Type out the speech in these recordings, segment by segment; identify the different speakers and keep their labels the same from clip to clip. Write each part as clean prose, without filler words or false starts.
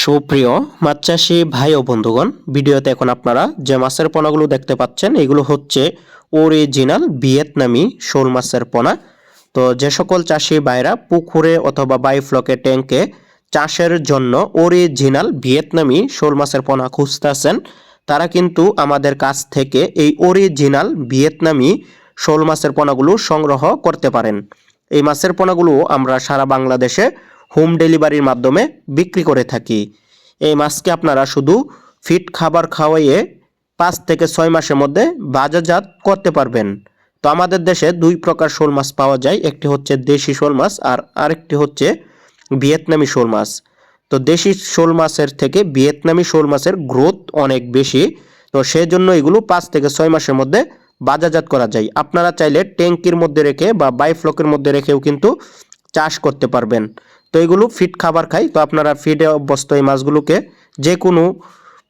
Speaker 1: সুপ্রিয় মাছ চাষি ভাই ও বন্ধুগণ, ভিডিওতে এখন আপনারা যে মাছের পোনাগুলো দেখতে পাচ্ছেন এগুলো হচ্ছে অরিজিনাল ভিয়েতনামি শোল মাছের পোনা। তো যে সকল চাষি ভাইরা পুকুরে অথবা বাইফ্লকে ট্যাঙ্কে চাষের জন্য অরিজিনাল ভিয়েতনামি শোল মাছের পোনা খুঁজতেছেন, তারা কিন্তু আমাদের কাছ থেকে এই অরিজিনাল ভিয়েতনামি শোল মাছের পোনাগুলো সংগ্রহ করতে পারেন। এই মাছের পোনাগুলো আমরা সারা বাংলাদেশে হোম ডেলিভারির মাধ্যমে বিক্রি করে থাকি। এই মাছকে আপনারা শুধু ফিট খাবার খাওয়াইয়ে 5 থেকে 6 মাসের মধ্যে বাজারজাত করতে পারবেন। তো আমাদের দেশে দুই প্রকার শোল মাছ পাওয়া যায়, একটি হচ্ছে দেশি শোল মাছ আর আরেকটি হচ্ছে ভিয়েতনামি শোল মাছ। তো দেশি শোল মাছের থেকে ভিয়েতনামি শোল মাছের গ্রোথ অনেক বেশি, তো সেজন্য এগুলো 5 থেকে 6 মাসের মধ্যে বাজারজাত করা যায়। আপনারা চাইলে ট্যাঙ্কির মধ্যে রেখে বা বাইফ্লকের মধ্যে রেখেও কিন্তু চাষ করতে পারবেন। তো এগুলো ফিট খাবার খায়, তো আপনারা ফিডে অভ্যস্ত এই মাছগুলোকে যে কোনো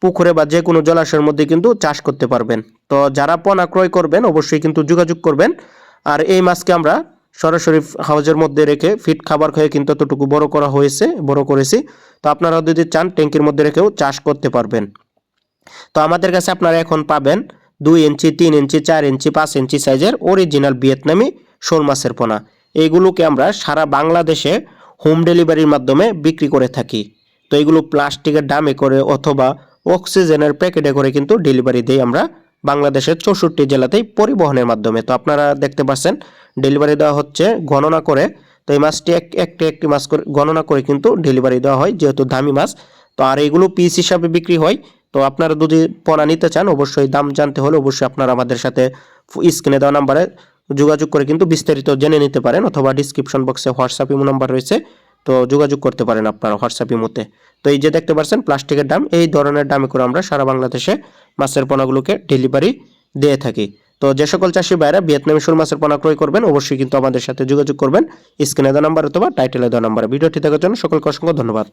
Speaker 1: পুকুরে বা যে কোনো জলাশয়ের মধ্যে কিন্তু চাষ করতে পারবেন। তো যারা পোনা ক্রয় করবেন অবশ্যই কিন্তু যোগাযোগ করবেন। আর এই মাছকে আমরা সরাসরি হাউজের মধ্যে রেখে ফিট খাবার খেয়ে কিন্তু এতটুকু বড় করেছি। তো আপনারা যদি চান ট্যাঙ্কির মধ্যে রেখেও চাষ করতে পারবেন। তো আমাদের কাছে আপনারা এখন পাবেন 2 ইঞ্চি, 3 ইঞ্চি, 4 ইঞ্চি, 5 ইঞ্চি সাইজের অরিজিনাল ভিয়েতনামি শোল মাছের পোনা। এইগুলোকে আমরা সারা বাংলাদেশে হোম ডেলিভারির মাধ্যমে বিক্রি করে থাকি। তো এগুলো প্লাস্টিকের ড্রামে করে অথবা অক্সিজেনের প্যাকেটে করে কিন্তু ডেলিভারি দেই আমরা বাংলাদেশের 64 জেলাতেই পরিবহনের মাধ্যমে। তো আপনারা দেখতে পাচ্ছেন ডেলিভারি দেওয়া হচ্ছে গণনা করে। তো এই মাছটি একটি মাছ করে গণনা করে কিন্তু ডেলিভারি দেওয়া হয়, যেহেতু দামি মাছ। তো আর এগুলো পিস হিসাবে বিক্রি হয়। তো আপনারা যদি পোনা নিতে চান অবশ্যই দাম জানতে হলে অবশ্যই আপনারা আমাদের সাথে স্ক্রিনে দেওয়া নাম্বারে যোগাযোগ করে কিন্তু বিস্তারিত জেনে নিতে পারেন, অথবা ডিসক্রিপশন বক্সে হোয়াটসঅ্যাপ ইমো নাম্বার রয়েছে, তো যোগাযোগ করতে পারেন আপনারা হোয়াটসঅ্যাপ ইমোতে। তো এই যে দেখতে পাচ্ছেন প্লাস্টিকের ড্রাম, এই ধরনের ড্রামে করে আমরা সারা বাংলাদেশে মাছের পোনাগুলোকে ডেলিভারি দিয়ে থাকি। তো যে সকল চাষি ভাইরা ভিয়েতনামি শোল মাছের পোনা ক্রয় করবেন অবশ্যই কিন্তু আমাদের সাথে যোগাযোগ করবেন স্ক্রিনে দেওয়া নাম্বার অথবা টাইটেলে দেওয়া নাম্বারে। ভিডিওটি দেখার জন্য সকলকে অসংখ্য ধন্যবাদ।